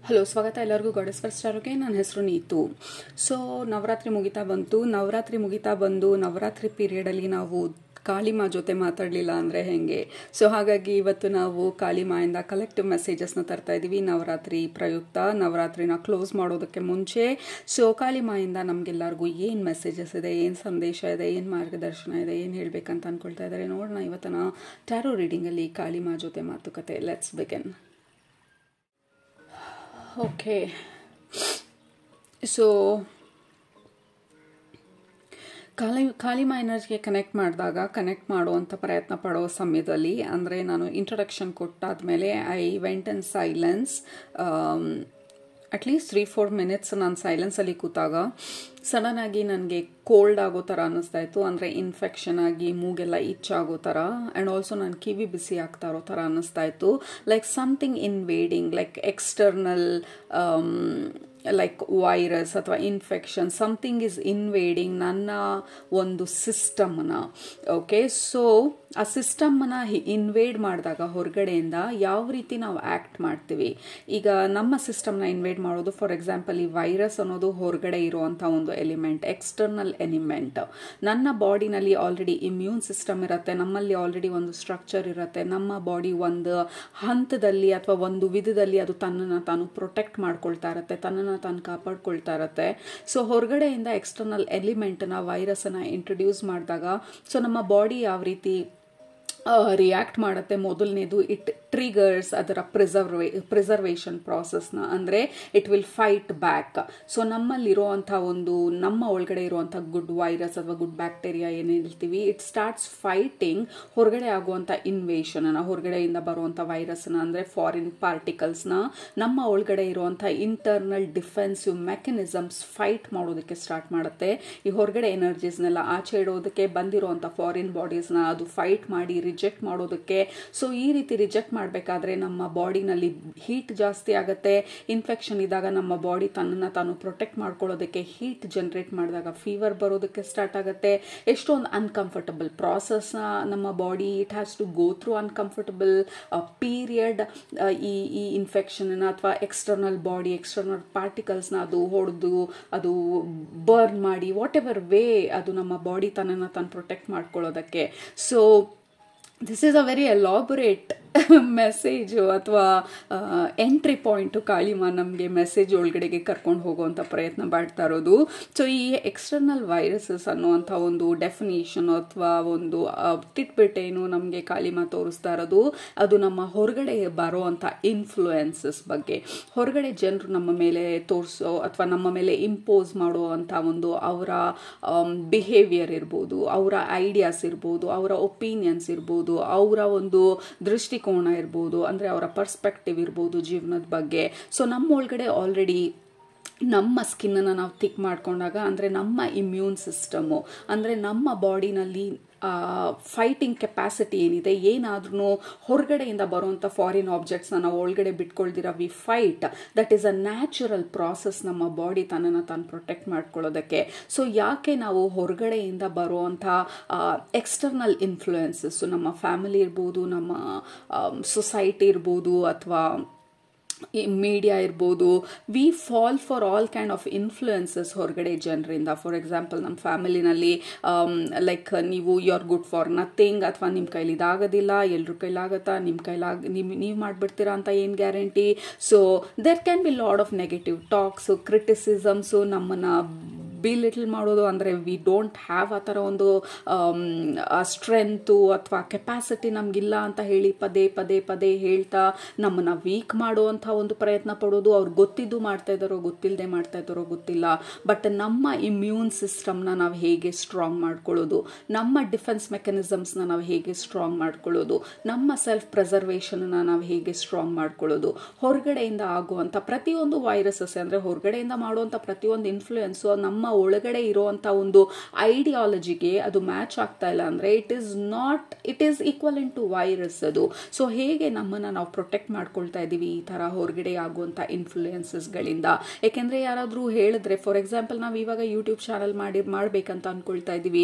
Hello, ಸ್ವಾಗತ ಎಲ್ಲರಿಗೂ goddess first ಸ್ಟಾರ್ಗೆ. ನನ್ನ ಹೆಸರು ನೀತು. ಸೊ ನವರಾತ್ರಿ ಮುಗಿತಾ ಬಂದು ನವರಾತ್ರಿ ಪೀರಿಯಡಲ್ಲಿ ನಾವು ಕಾಳಿಮಾ ಜೊತೆ ಮಾತಾಡಲಿಲ್ಲ ಅಂದರೆ ಹೇಗೆ? ಸೊ ಹಾಗಾಗಿ ಇವತ್ತು ನಾವು ಕಾಳಿಮಾಯಿಂದ ಕಲೆಕ್ಟಿವ್ ಮೆಸೇಜಸ್ನ ತರ್ತಾ ಇದ್ದೀವಿ ನವರಾತ್ರಿ ಪ್ರಯುಕ್ತ, ನವರಾತ್ರಿನ ಕ್ಲೋಸ್ ಮಾಡೋದಕ್ಕೆ ಮುಂಚೆ. ಸೊ ಕಾಳಿಮಾಯಿಂದ ನಮಗೆಲ್ಲರಿಗೂ ಏನು ಮೆಸೇಜಸ್ ಇದೆ, ಏನು ಸಂದೇಶ ಇದೆ, ಏನು ಮಾರ್ಗದರ್ಶನ ಇದೆ, ಏನು ಹೇಳಬೇಕಂತ ಅಂದ್ಕೊಳ್ತಾ ಇದ್ದಾರೆ ನೋಡೋಣ ಇವತ್ತಿನ ಟ್ಯಾರೋ ರೀಡಿಂಗಲ್ಲಿ ಕಾಳಿಮಾ ಜೊತೆ ಮಾತುಕತೆ. Let's begin. Okay, so Kalima ಎನರ್ಜಿಗೆ ಕನೆಕ್ಟ್ ಮಾಡುವಂಥ ಪ್ರಯತ್ನ ಪಡೋ ಸಮಯದಲ್ಲಿ, ಅಂದರೆ ನಾನು ಇಂಟ್ರೊಡಕ್ಷನ್ ಕೊಟ್ಟಾದಮೇಲೆ I went in silence. At least 3-4 minutes ನಾನು ಸೈಲೆನ್ಸಲ್ಲಿ ಕೂತಾಗ ಸಡನ್ನಾಗಿ ನನಗೆ ಕೋಲ್ಡ್ ಆಗೋ ಥರ ಅನ್ನಿಸ್ತಾ ಇತ್ತು. ಅಂದರೆ ಇನ್ಫೆಕ್ಷನ್ ಆಗಿ ಮೂಗೆಲ್ಲ ಇಚ್ಚಾಗೋ ಥರ, ಆ್ಯಂಡ್ ಆಲ್ಸೋ ನನ್ನ ಕಿವಿ ಬಿಸಿ ಆಗ್ತಾ ಇರೋ ಥರ ಅನ್ನಿಸ್ತಾ ಇತ್ತು. Like something invading, like external, like virus ಅಥವಾ ಇನ್ಫೆಕ್ಷನ್, ಸಮಥಿಂಗ್ ಈಸ್ ಇನ್ವೇಡಿಂಗ್ ನನ್ನ ಒಂದು ಸಿಸ್ಟಮ್ನ. ಓಕೆ, ಸೊ ಆ ಸಿಸ್ಟಮ್ನ ಇನ್ವೇಡ್ ಮಾಡಿದಾಗ ಹೊರಗಡೆಯಿಂದ ಯಾವ ರೀತಿ ನಾವು ಆ್ಯಕ್ಟ್ ಮಾಡ್ತೀವಿ. ಈಗ ನಮ್ಮ ಸಿಸ್ಟಮ್ನ ಇನ್ವೇಡ್ ಮಾಡೋದು, ಫಾರ್ ಎಕ್ಸಾಂಪಲ್ ಈ ವೈರಸ್ ಅನ್ನೋದು ಹೊರಗಡೆ ಇರುವಂಥ ಒಂದು ಎಲಿಮೆಂಟ್, ಎಕ್ಸ್ಟರ್ನಲ್ ಎಲಿಮೆಂಟ್. ನನ್ನ ಬಾಡಿನಲ್ಲಿ ಆಲ್ರೆಡಿ ಇಮ್ಯೂನ್ ಸಿಸ್ಟಮ್ ಇರುತ್ತೆ, ನಮ್ಮಲ್ಲಿ ಆಲ್ರೆಡಿ ಒಂದು ಸ್ಟ್ರಕ್ಚರ್ ಇರುತ್ತೆ. ನಮ್ಮ ಬಾಡಿ ಒಂದು ಹಂತದಲ್ಲಿ ಅಥವಾ ಒಂದು ವಿಧದಲ್ಲಿ ಅದು ತನ್ನನ್ನು ತಾನು ಪ್ರೊಟೆಕ್ಟ್ ಮಾಡ್ಕೊಳ್ತಾ ಇರುತ್ತೆ, ತನ್ನನ್ನು ತಾನು ಕಾಪಾಡ್ಕೊಳ್ತಾ ಇರುತ್ತೆ. ಸೊ ಹೊರಗಡೆಯಿಂದ ಎಕ್ಸ್ಟರ್ನಲ್ ಎಲಿಮೆಂಟ್ನ, ವೈರಸ್ಸನ್ನು ಇಂಟ್ರೊಡ್ಯೂಸ್ ಮಾಡಿದಾಗ ಸೊ ನಮ್ಮ ಬಾಡಿ ಯಾವ ರೀತಿ ರಿಯಾಕ್ಟ್ ಮಾಡುತ್ತೆ, ಮೊದಲನೇದು ಇಟ್ ಟ್ರಿಗರ್ಸ್ ಅದರ ಪ್ರಿಸರ್ವೇಷನ್ ಪ್ರಾಸೆಸ್ನ. ಅಂದರೆ it will fight back. So ನಮ್ಮಲ್ಲಿರುವಂಥ ನಮ್ಮ ಒಳಗಡೆ ಇರುವಂಥ ಗುಡ್ ವೈರಸ್ ಅಥವಾ ಗುಡ್ ಬ್ಯಾಕ್ಟೀರಿಯಾ ಏನು ಹೇಳ್ತೀವಿ, ಇಟ್ ಸ್ಟಾರ್ಟ್ಸ್ ಫೈಟಿಂಗ್ ಹೊರಗಡೆ ಆಗುವಂಥ ಇನ್ವೇಷನ್ನ, ಹೊರಗಡೆಯಿಂದ ಬರುವಂಥ ವೈರಸ್ನ, ಅಂದರೆ ಫಾರಿನ್ ಪಾರ್ಟಿಕಲ್ಸ್ನ ನಮ್ಮ ಒಳಗಡೆ ಇರುವಂಥ ಇಂಟರ್ನಲ್ ಡಿಫೆನ್ಸಿವ್ ಮೆಕ್ಯಾನಿಸಮ್ಸ್ ಫೈಟ್ ಮಾಡೋದಕ್ಕೆ ಸ್ಟಾರ್ಟ್ ಮಾಡುತ್ತೆ. ಈ ಹೊರಗಡೆ ಎನರ್ಜೀಸ್ನೆಲ್ಲ ಆಚೆ ಇಡೋದಕ್ಕೆ ಬಂದಿರುವಂಥ ಫಾರಿನ್ ಬಾಡೀಸ್ನ ಅದು ಫೈಟ್ ಮಾಡಿ ರಿಜೆಕ್ಟ್ ಮಾಡೋದಕ್ಕೆ. ಸೊ ಈ ರೀತಿ ರಿಜೆಕ್ಟ್ ಮಾಡಬೇಕಾದ್ರೆ ನಮ್ಮ ಬಾಡಿನಲ್ಲಿ ಹೀಟ್ ಜಾಸ್ತಿ ಆಗುತ್ತೆ. ಇನ್ಫೆಕ್ಷನ್ ಇದ್ದಾಗ ನಮ್ಮ ಬಾಡಿ ತನ್ನನ್ನು ತಾನು ಪ್ರೊಟೆಕ್ಟ್ ಮಾಡ್ಕೊಳ್ಳೋದಕ್ಕೆ ಹೀಟ್ ಜನರೇಟ್ ಮಾಡಿದಾಗ ಫೀವರ್ ಬರೋದಕ್ಕೆ ಸ್ಟಾರ್ಟ್ ಆಗುತ್ತೆ. ಎಷ್ಟೊಂದು ಅನ್ಕಂಫರ್ಟಬಲ್ ಪ್ರಾಸೆಸ್ನ ನಮ್ಮ body, it has to go through uncomfortable period. ಈ ಇನ್ಫೆಕ್ಷನ್ನ ಅಥವಾ ಎಕ್ಸ್ಟರ್ನಲ್ ಬಾಡಿ, ಎಕ್ಸ್ಟರ್ನಲ್ ಪಾರ್ಟಿಕಲ್ಸ್ನ ಅದು ಹೊಡೆದು, ಅದು ಬರ್ನ್ ಮಾಡಿ, ವಾಟ್ ಎವರ್ ವೇ ಅದು ನಮ್ಮ ಬಾಡಿ ತನ್ನನ್ನು ತಾನು ಪ್ರೊಟೆಕ್ಟ್ ಮಾಡ್ಕೊಳ್ಳೋದಕ್ಕೆ. So this is a very elaborate message ಅಥವಾ ಎಂಟ್ರಿ ಪಾಯಿಂಟು. ಕಾಳಿಮಾ ನಮಗೆ ಮೆಸೇಜ್ ಒಳಗಡೆಗೆ ಕರ್ಕೊಂಡು ಹೋಗುವಂಥ ಪ್ರಯತ್ನ ಮಾಡ್ತಾ ಇರೋದು. ಸೊ ಈ ಎಕ್ಸ್ಟರ್ನಲ್ ವೈರಸಸ್ ಅನ್ನುವಂಥ ಒಂದು ಡೆಫಿನೇಷನ್ ಅಥವಾ ಒಂದು ಟಿಟ್ಬಿಟ್ ಏನು ನಮಗೆ ಕಾಳಿಮಾ ತೋರಿಸ್ತಾ ಇರೋದು, ಅದು ನಮ್ಮ ಹೊರಗಡೆ ಬರೋವಂಥ ಇನ್ಫ್ಲೂಯೆನ್ಸಸ್ ಬಗ್ಗೆ. ಹೊರಗಡೆ ಜನರು ನಮ್ಮ ಮೇಲೆ ತೋರಿಸೋ ಅಥವಾ ನಮ್ಮ ಮೇಲೆ ಇಂಪೋಸ್ ಮಾಡುವಂಥ ಒಂದು ಅವರ ಬಿಹೇವಿಯರ್ ಇರ್ಬೋದು, ಅವರ ಐಡಿಯಾಸ್ ಇರ್ಬೋದು, ಅವರ ಒಪಿನಿಯನ್ಸ್ ಇರ್ಬೋದು, ಅವರ ಒಂದು ದೃಷ್ಟಿಕೋನ ಇರ್ಬೋದು, ಅಂದರೆ ಅವರ ಪರ್ಸ್ಪೆಕ್ಟಿವ್ ಇರ್ಬೋದು ಜೀವನದ ಬಗ್ಗೆ. ಸೊ ನಮ್ಮ ಒಳಗಡೆ ಆಲ್ರೆಡಿ ನಮ್ಮ ಸ್ಕಿನ್ನನ್ನು ನಾವು ಥಿಕ್ ಮಾಡ್ಕೊಂಡಾಗ, ಅಂದರೆ ನಮ್ಮ ಇಮ್ಯೂನ್ ಸಿಸ್ಟಮು, ಅಂದರೆ ನಮ್ಮ ಬಾಡಿನಲ್ಲಿ ಫೈಟಿಂಗ್ ಕೆಪಾಸಿಟಿ ಏನಿದೆ, ಏನಾದ್ರೂ ಹೊರಗಡೆಯಿಂದ ಬರುವಂಥ ಫಾರಿನ್ ಆಬ್ಜೆಕ್ಟ್ಸ್ನ ನಾವು ಒಳಗಡೆ ಬಿಟ್ಕೊಳ್ದಿರ we fight. That is a natural process ನಮ್ಮ ಬಾಡಿ ತನ್ನನ್ನು ತಾನು ಪ್ರೊಟೆಕ್ಟ್ ಮಾಡ್ಕೊಳ್ಳೋದಕ್ಕೆ. ಸೊ ಯಾಕೆ ನಾವು ಹೊರಗಡೆಯಿಂದ ಬರುವಂಥ ಎಕ್ಸ್ಟರ್ನಲ್ ಇನ್ಫ್ಲೂಯೆನ್ಸಸ್ಸು, ನಮ್ಮ ಫ್ಯಾಮಿಲಿ ಇರ್ಬೋದು, ನಮ್ಮ ಸೊಸೈಟಿ ಇರ್ಬೋದು, ಅಥವಾ ಈ ಮೀಡಿಯಾ ಇರ್ಬೋದು, we fall for all kind of influences ಹೊರಗಡೆ ಜನರಿಂದ. ಫಾರ್ ಎಕ್ಸಾಂಪಲ್ ನಮ್ಮ ಫ್ಯಾಮಿಲಿನಲ್ಲಿ ಲೈಕ್ ನೀವು you are good for nothing, ಅಥವಾ ನಿಮ್ಮ ಕೈಲಿ ಇದಾಗೋದಿಲ್ಲ, ಎಲ್ಲರ ಕೈಲಾಗತ್ತಾ, ನೀವು ಮಾಡಿಬಿಡ್ತೀರಾ ಅಂತ ಏನು guarantee. So there can be lot of negative talks, criticisms, ನಮ್ಮನ್ನು ಲಿಟಲ್ ಮಾಡೋದು. ಅಂದರೆ ವಿ ಡೋಂಟ್ ಹ್ಯಾವ್ ಆ ಥರ ಒಂದು ಸ್ಟ್ರೆಂತು ಅಥವಾ ಕೆಪಾಸಿಟಿ ನಮಗಿಲ್ಲ ಅಂತ ಹೇಳಿ ಪದೇ ಪದೇ ಪದೇ ಹೇಳ್ತಾ ನಮ್ಮನ್ನು ವೀಕ್ ಮಾಡುವಂಥ ಒಂದು ಪ್ರಯತ್ನ ಪಡೋದು. ಅವ್ರು ಗೊತ್ತಿದ್ದು ಮಾಡ್ತಾ ಇದ್ದಾರೋ ಗೊತ್ತಿಲ್ಲದೆ ಮಾಡ್ತಾ ಇದ್ದಾರೋ ಗೊತ್ತಿಲ್ಲ, ಬಟ್ ನಮ್ಮ ಇಮ್ಯೂನ್ ಸಿಸ್ಟಮ್ನ ನಾವು ಹೇಗೆ ಸ್ಟ್ರಾಂಗ್ ಮಾಡ್ಕೊಳ್ಳೋದು, ನಮ್ಮ ಡಿಫೆನ್ಸ್ ಮೆಕ್ಯಾನಿಸಮ್ಸ್ನ ನಾವು ಹೇಗೆ ಸ್ಟ್ರಾಂಗ್ ಮಾಡ್ಕೊಳ್ಳೋದು, ನಮ್ಮ ಸೆಲ್ಫ್ ಪ್ರಿಸರ್ವೇಷನ್ನ ನಾವು ಹೇಗೆ ಸ್ಟ್ರಾಂಗ್ ಮಾಡ್ಕೊಳ್ಳೋದು. ಹೊರಗಡೆಯಿಂದ ಆಗುವಂಥ ಪ್ರತಿಯೊಂದು ವೈರಸಸ್, ಅಂದರೆ ಹೊರಗಡೆಯಿಂದ ಮಾಡುವಂಥ ಪ್ರತಿಯೊಂದು ಇನ್ಫ್ಲೂಯೆನ್ಸು ನಮ್ಮ ಒಳಗಡೆ ಇರುವಂಥ ಒಂದು ಐಡಿಯಾಲಜಿಗೆ ಅದು ಮ್ಯಾಚ್ ಆಗ್ತಾ ಇಲ್ಲ ಅಂದರೆ it is equivalent to virus ಅದು. ಸೊ ಹೇಗೆ ನಮ್ಮನ್ನು ನಾವು ಪ್ರೊಟೆಕ್ಟ್ ಮಾಡ್ಕೊಳ್ತಾ ಇದ್ದೀವಿ ಈ ಥರ ಹೊರಗಡೆ ಆಗುವಂಥ ಇನ್ಫ್ಲೂಯೆನ್ಸಸ್ಗಳಿಂದ. ಯಾಕೆಂದರೆ ಯಾರಾದರೂ ಹೇಳಿದ್ರೆ, ಫಾರ್ ಎಕ್ಸಾಂಪಲ್ ನಾವು ಇವಾಗ ಯೂಟ್ಯೂಬ್ ಚಾನಲ್ ಮಾಡಬೇಕಂತ ಅಂದ್ಕೊಳ್ತಾ ಇದ್ದೀವಿ,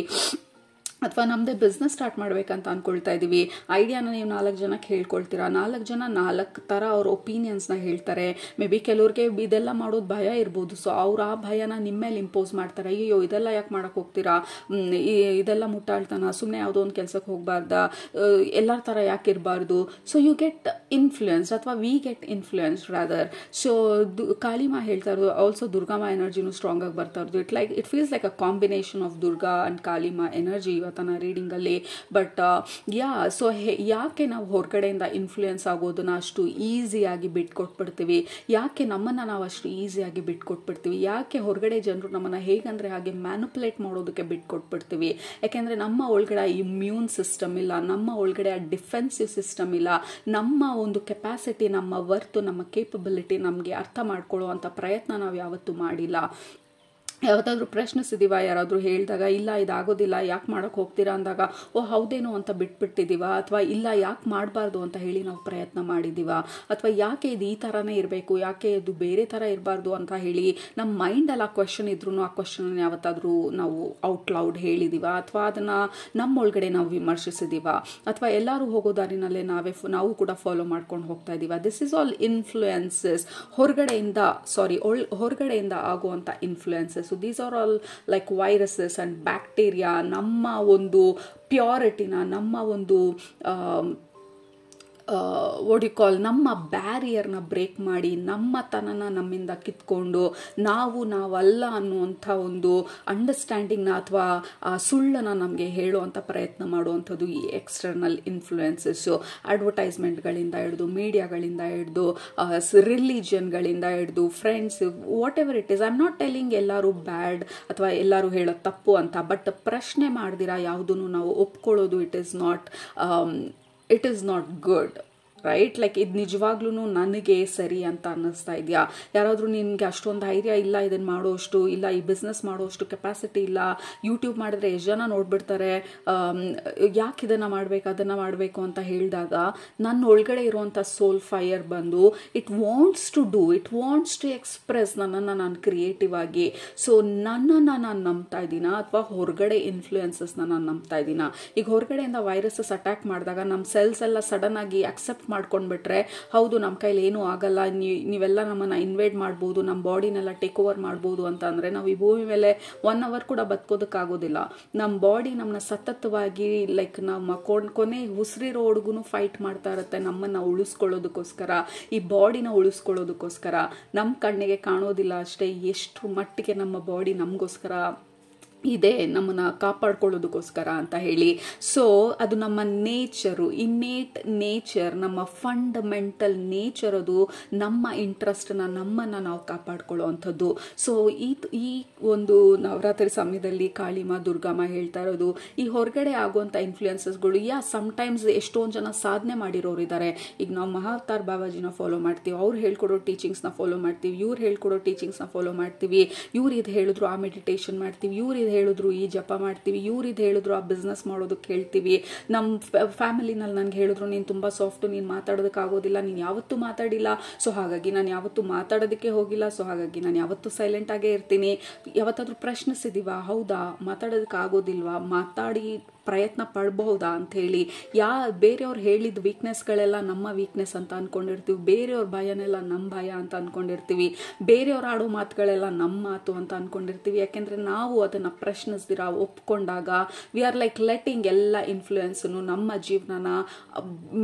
ಅಥವಾ ನಮ್ಮದೇ ಬಿಸ್ನೆಸ್ ಸ್ಟಾರ್ಟ್ ಮಾಡಬೇಕಂತ ಅಂದ್ಕೊಳ್ತಾ ಇದ್ದೀವಿ. ಐಡಿಯಾನ ನೀವು 4 ಜನಕ್ಕೆ ಹೇಳ್ಕೊಳ್ತೀರಾ, 4 ಜನ 4 ಥರ ಅವ್ರ ಒಪಿನಿಯನ್ಸ್ನ ಹೇಳ್ತಾರೆ. ಮೇ ಬಿ ಕೆಲವ್ರಿಗೆ ಇದೆಲ್ಲ ಮಾಡೋದು ಭಯ ಇರ್ಬೋದು. ಸೊ ಅವ್ರು ಆ ಭಯನ ನಿಮ್ಮ ಮೇಲೆ ಇಂಪೋಸ್ ಮಾಡ್ತಾರೆ. ಅಯ್ಯೋ ಇದೆಲ್ಲ ಯಾಕೆ ಮಾಡೋಕ್ಕೆ ಹೋಗ್ತೀರಾ, ಇದೆಲ್ಲ ಮುಟ್ಟಾಳ್ತಾನ, ಸುಮ್ಮನೆ ಯಾವುದೋ ಒಂದು ಕೆಲಸಕ್ಕೆ ಹೋಗಬಾರ್ದಾ, ಎಲ್ಲರ ಥರ ಯಾಕೆ ಇರಬಾರ್ದು. ಸೊ ಯು ಗೆಟ್ ಇನ್ಫ್ಲೂಯೆನ್ಸ್, ಅಥವಾ we get influence rather. So Kalima ಹೇಳ್ತಾ ಇರೋದು, ಆಲ್ಸೋ ದುರ್ಗಾಮ ಎನರ್ಜಿನೂ ಸ್ಟ್ರಾಂಗ್ ಆಗಿ ಬರ್ತಾ ಇರೋದು. It feels like a combination of Durga and Kalima energy ತನ್ನ ರೀಡಿಂಗಲ್ಲಿ. ಬಟ್ ಸೊ ಯಾಕೆ ನಾವು ಹೊರಗಡೆಯಿಂದ ಇನ್ಫ್ಲೂಯೆನ್ಸ್ ಆಗೋದನ್ನ ಅಷ್ಟು ಈಸಿಯಾಗಿ ಬಿಟ್ಕೊಟ್ಬಿಡ್ತೀವಿ, ಯಾಕೆ ನಮ್ಮನ್ನು ನಾವು ಅಷ್ಟು ಈಸಿಯಾಗಿ ಬಿಟ್ಕೊಟ್ಬಿಡ್ತೀವಿ, ಯಾಕೆ ಹೊರಗಡೆ ಜನರು ನಮ್ಮನ್ನು ಹೇಗಂದರೆ ಹಾಗೆ ಮ್ಯಾನುಪುಲೇಟ್ ಮಾಡೋದಕ್ಕೆ ಬಿಟ್ಕೊಟ್ಬಿಡ್ತೀವಿ. ಯಾಕೆಂದರೆ ನಮ್ಮ ಒಳಗಡೆ ಇಮ್ಯೂನ್ ಸಿಸ್ಟಮ್ ಇಲ್ಲ, ನಮ್ಮ ಒಳಗಡೆ ಆ ಡಿಫೆನ್ಸಿವ್ ಸಿಸ್ಟಮ್ ಇಲ್ಲ, ನಮ್ಮ ಒಂದು ಕೆಪಾಸಿಟಿ, ನಮ್ಮ ವರ್ತು, ನಮ್ಮ ಕೇಪಬಿಲಿಟಿ ನಮಗೆ ಅರ್ಥ ಮಾಡ್ಕೊಳ್ಳೋ ಪ್ರಯತ್ನ ನಾವು ಯಾವತ್ತೂ ಮಾಡಿಲ್ಲ. ಯಾವತ್ತಾದ್ರೂ ಪ್ರಶ್ನಿಸಿದೀವ, ಯಾರಾದರೂ ಹೇಳಿದಾಗ ಇಲ್ಲ ಇದಾಗೋದಿಲ್ಲ ಯಾಕೆ ಮಾಡೋಕ್ಕೆ ಹೋಗ್ತೀರಾ ಅಂದಾಗ ಓ ಹೌದೇನೋ ಅಂತ ಬಿಟ್ಬಿಟ್ಟಿದ್ದೀವ, ಅಥವಾ ಇಲ್ಲ ಯಾಕೆ ಮಾಡಬಾರ್ದು ಅಂತ ಹೇಳಿ ನಾವು ಪ್ರಯತ್ನ ಮಾಡಿದ್ದೀವ, ಅಥವಾ ಯಾಕೆ ಇದು ಈ ಥರನೇ ಇರಬೇಕು, ಯಾಕೆ ಇದು ಬೇರೆ ಥರ ಇರಬಾರ್ದು ಅಂತ ಹೇಳಿ ನಮ್ಮ ಮೈಂಡಲ್ಲಿ ಆ ಕ್ವೆಶನ್ ಇದ್ರೂ ಆ ಕ್ವೆಶನ್ ಯಾವತ್ತಾದರೂ ನಾವು ಔಟ್ ಲೌಡ್ ಹೇಳಿದ್ದೀವ, ಅಥವಾ ಅದನ್ನು ನಮ್ಮೊಳಗಡೆ ನಾವು ವಿಮರ್ಶಿಸಿದ್ದೀವ, ಅಥವಾ ಎಲ್ಲರೂ ಹೋಗೋ ದಾರಿನಲ್ಲೇ ನಾವು ಕೂಡ ಫಾಲೋ ಮಾಡ್ಕೊಂಡು ಹೋಗ್ತಾ ಇದ್ದೀವ. ದಿಸ್ ಈಸ್ ಆಲ್ ಇನ್ಫ್ಲೂಯೆನ್ಸಸ್, ಹೊರಗಡೆಯಿಂದ ಆಗುವಂಥ influences. So these are all like viruses and bacteria. ನಮ್ಮ ಒಂದು ಪ್ಯೂರಿಟಿನ, ನಮ್ಮ ಒಂದು ನಮ್ಮ ಬ್ಯಾರಿಯರ್ನ ಬ್ರೇಕ್ ಮಾಡಿ, ನಮ್ಮ ತನನ ನಮ್ಮಿಂದ ಕಿತ್ಕೊಂಡು ನಾವಲ್ಲ ಅನ್ನುವಂಥ ಒಂದು ಅಂಡರ್ಸ್ಟ್ಯಾಂಡಿಂಗ್ನ ಅಥವಾ ಸುಳ್ಳನ್ನು ನಮಗೆ ಹೇಳುವಂಥ ಪ್ರಯತ್ನ ಮಾಡುವಂಥದ್ದು ಈ ಎಕ್ಸ್ಟರ್ನಲ್ ಇನ್ಫ್ಲೂಯೆನ್ಸಸ್ಸು. ಅಡ್ವರ್ಟೈಸ್ಮೆಂಟ್ಗಳಿಂದ ಹಿಡಿದು, ಮೀಡಿಯಾಗಳಿಂದ ಹಿಡಿದು, ರಿಲಿಜನ್ಗಳಿಂದ ಹಿಡಿದು, friends, what ever it is. I am not telling ಎಲ್ಲರೂ ಬ್ಯಾಡ್ ಅಥವಾ ಎಲ್ಲರೂ ಹೇಳೋದು ತಪ್ಪು ಅಂತ, ಬಟ್ ಪ್ರಶ್ನೆ ಮಾಡ್ದಿರಾ ಯಾವುದನ್ನು ನಾವು ಒಪ್ಕೊಳ್ಳೋದು it is not good, right? Like ಇದು ನಿಜವಾಗ್ಲೂ ನನಗೆ ಸರಿ ಅಂತ ಅನ್ನಿಸ್ತಾ ಇದೆಯಾ? ಯಾರಾದರೂ ನಿನಗೆ ಅಷ್ಟೊಂದು ಧೈರ್ಯ ಇಲ್ಲ ಇದನ್ನು ಮಾಡೋಷ್ಟು, ಇಲ್ಲ ಈ ಬಿಸ್ನೆಸ್ ಮಾಡೋಷ್ಟು ಕೆಪಾಸಿಟಿ ಇಲ್ಲ, ಯೂಟ್ಯೂಬ್ ಮಾಡಿದ್ರೆ ಎಷ್ಟು ಜನ ನೋಡ್ಬಿಡ್ತಾರೆ, ಯಾಕೆ ಇದನ್ನು ಮಾಡಬೇಕು ಅದನ್ನು ಮಾಡಬೇಕು ಅಂತ ಹೇಳಿದಾಗ ನನ್ನ ಒಳಗಡೆ ಇರುವಂಥ ಸೋಲ್ ಫೈರ್ ಬಂದು ಇಟ್ ವಾಂಟ್ಸ್ ಟು ಎಕ್ಸ್ಪ್ರೆಸ್ ನನ್ನನ್ನು ನಾನು ಕ್ರಿಯೇಟಿವ್ ಆಗಿ. ಸೊ ನನ್ನನ್ನು ನಾನು ನಂಬ್ತಾ ಇದ್ದೀನ ಅಥವಾ ಹೊರಗಡೆ ಇನ್ಫ್ಲೂಯೆನ್ಸಸ್ನ ನಾನು ನಂಬ್ತಾ ಇದ್ದೀನ? ಈಗ ಹೊರಗಡೆಯಿಂದ ವೈರಸಸ್ ಅಟ್ಯಾಕ್ ಮಾಡಿದಾಗ ನಮ್ಮ ಸೆಲ್ಸ್ ಎಲ್ಲ ಸಡನ್ ಆಗಿ ಅಕ್ಸೆಪ್ಟ್ ಮಾಡ್ಕೊಂಡ್ಬಿಟ್ರೆ ಹೌದು ನಮ್ಮ ಕೈಲಿ ಏನೂ ಆಗಲ್ಲ, ನೀವೆಲ್ಲ ನಮ್ಮನ್ನು ಇನ್ವೇಡ್ ಮಾಡ್ಬೋದು, ನಮ್ಮ ಬಾಡಿನೆಲ್ಲ ಟೇಕ್ ಓವರ್ ಮಾಡ್ಬೋದು ಅಂತ ಅಂದರೆ ನಾವು ಈ ಭೂಮಿ ಮೇಲೆ 1 hour ಕೂಡ ಬದುಕೋದಕ್ಕಾಗೋದಿಲ್ಲ. ನಮ್ಮ ಬಾಡಿ ನಮ್ಮನ್ನ ಸತತವಾಗಿ ಲೈಕ್ ನಮ್ಮ ಕೊನೆ ಉಸಿರಿರೋವರೆಗೂ ಫೈಟ್ ಮಾಡ್ತಾ ಇರುತ್ತೆ ನಮ್ಮನ್ನು ಉಳಿಸ್ಕೊಳ್ಳೋದಕ್ಕೋಸ್ಕರ, ಈ ಬಾಡಿನ ಉಳಿಸ್ಕೊಳ್ಳೋದಕ್ಕೋಸ್ಕರ. ನಮ್ಮ ಕಣ್ಣಿಗೆ ಕಾಣೋದಿಲ್ಲ ಅಷ್ಟೇ ಎಷ್ಟು ಮಟ್ಟಿಗೆ ನಮ್ಮ ಬಾಡಿ ನಮಗೋಸ್ಕರ ಇದೆ, ನಮ್ಮನ್ನು ಕಾಪಾಡ್ಕೊಳ್ಳೋದಕ್ಕೋಸ್ಕರ ಅಂತ ಹೇಳಿ. ಸೊ ಅದು ನಮ್ಮ ನೇಚರು, ಇನ್ನೇಟ್ ನೇಚರ್, ನಮ್ಮ ಫಂಡಮೆಂಟಲ್ ನೇಚರ್, ಅದು ನಮ್ಮ ಇಂಟ್ರೆಸ್ಟನ್ನ, ನಮ್ಮನ್ನು ನಾವು ಕಾಪಾಡ್ಕೊಳ್ಳೋ ಅಂಥದ್ದು. ಸೊ ಈ ಒಂದು ನವರಾತ್ರಿ ಸಮಯದಲ್ಲಿ ಕಾಳಿಮಾ ದುರ್ಗಮ್ಮ ಹೇಳ್ತಾ ಇರೋದು ಈ ಹೊರಗಡೆ ಆಗುವಂಥ ಇನ್ಫ್ಲೂಯೆನ್ಸಸ್ಗಳು ಸಮ್ಟೈಮ್ಸ್ ಎಷ್ಟೊಂದು ಜನ ಸಾಧನೆ ಮಾಡಿರೋರು ಇದ್ದಾರೆ. ಈಗ ನಾವು ಮಹಾವತಾರ್ ಬಾಬಾಜಿನ ಫಾಲೋ ಮಾಡ್ತೀವಿ, ಅವ್ರು ಹೇಳ್ಕೊಡೋ ಟೀಚಿಂಗ್ಸ್ನ ಫಾಲೋ ಮಾಡ್ತೀವಿ, ಇವ್ರು ಹೇಳ್ಕೊಡೋ ಟೀಚಿಂಗ್ಸ್ನ ಫಾಲೋ ಮಾಡ್ತೀವಿ, ಇವ್ರು ಇದು ಹೇಳಿದ್ರು ಆ ಮೆಡಿಟೇಷನ್ ಮಾಡ್ತೀವಿ, ಇವ್ರು ಇದು ಹೇಳಿದ್ರು ಈ ಜಪ ಮಾಡ್ತೀವಿ, ಇವ್ರು ಇದು ಹೇಳಿದ್ರು ಆ ಬಿಸ್ನೆಸ್ ಮಾಡೋದಕ್ಕೆ ಹೇಳ್ತೀವಿ. ನಮ್ಮ ಫ್ಯಾಮಿಲಿನಲ್ಲಿ ನನಗೆ ಹೇಳಿದ್ರು ನೀನು ತುಂಬ ಸಾಫ್ಟು, ನೀನು ಮಾತಾಡೋದಕ್ಕಾಗೋದಿಲ್ಲ, ನೀನು ಯಾವತ್ತೂ ಮಾತಾಡಿಲ್ಲ, ಸೊ ಹಾಗಾಗಿ ನಾನು ಯಾವತ್ತೂ ಮಾತಾಡೋದಕ್ಕೆ ಹೋಗಿಲ್ಲ, ಸೊ ಹಾಗಾಗಿ ನಾನು ಯಾವತ್ತೂ ಸೈಲೆಂಟ್ ಆಗೇ ಇರ್ತೀನಿ. ಯಾವತ್ತಾದ್ರೂ ಪ್ರಶ್ನಿಸಿದೀವ, ಹೌದಾ ಮಾತಾಡೋದಕ್ಕಾಗೋದಿಲ್ವಾ, ಮಾತಾಡಿ ಪ್ರಯತ್ನ ಪಡಬಹುದಾ ಅಂಥೇಳಿ? ಬೇರೆಯವ್ರು ಹೇಳಿದ ವೀಕ್ನೆಸ್ಗಳೆಲ್ಲ ನಮ್ಮ ವೀಕ್ನೆಸ್ ಅಂತ ಅಂದ್ಕೊಂಡಿರ್ತೀವಿ, ಬೇರೆಯವ್ರ ಭಯನೆಲ್ಲ ನಮ್ಮ ಭಯ ಅಂತ ಅಂದ್ಕೊಂಡಿರ್ತೀವಿ, ಬೇರೆಯವ್ರು ಆಡೋ ಮಾತುಗಳೆಲ್ಲ ನಮ್ಮ ಮಾತು ಅಂತ ಅಂದ್ಕೊಂಡಿರ್ತೀವಿ. ಯಾಕೆಂದರೆ ನಾವು ಅದನ್ನು ಪ್ರಶ್ನಿಸ್ದಿರ ಒಪ್ಕೊಂಡಾಗ ವಿ ಆರ್ ಲೈಕ್ ಲೆಟಿಂಗ್ ಎಲ್ಲ ಇನ್ಫ್ಲೂಯೆನ್ಸನ್ನು ನಮ್ಮ ಜೀವನನ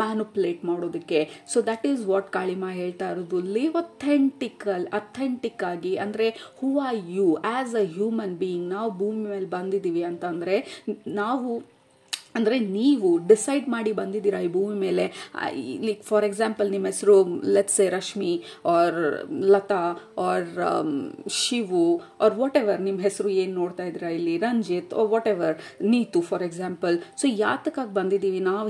ಮ್ಯಾನುಪುಲೇಟ್ ಮಾಡೋದಕ್ಕೆ. So that is what Kalima ಹೇಳ್ತಾ ಇರೋದು. ಲಿವ್ ಅಥೆಂಟಿಕ್ ಆಗಿ, ಅಂದರೆ who are you as a human being. ನಾವು ಭೂಮಿ ಮೇಲೆ ಬಂದಿದ್ದೀವಿ ಅಂತಂದರೆ ನೀವು ಡಿಸೈಡ್ ಮಾಡಿ ಬಂದಿದ್ದೀರಾ ಈ ಭೂಮಿ ಮೇಲೆ. ಲೈಕ್ ಫಾರ್ ಎಕ್ಸಾಂಪಲ್ ನಿಮ್ಮ ಹೆಸರು let's say Rashmi or Latha or Shivu or whatever, ನಿಮ್ಮ ಹೆಸರು ಏನು ನೋಡ್ತಾ ಇದ್ದೀರಾ ಇಲ್ಲಿ, Ranjith or whatever, Neetu for example. So ಯಾತಕ್ಕಾಗಿ ಬಂದಿದ್ದೀವಿ ನಾವು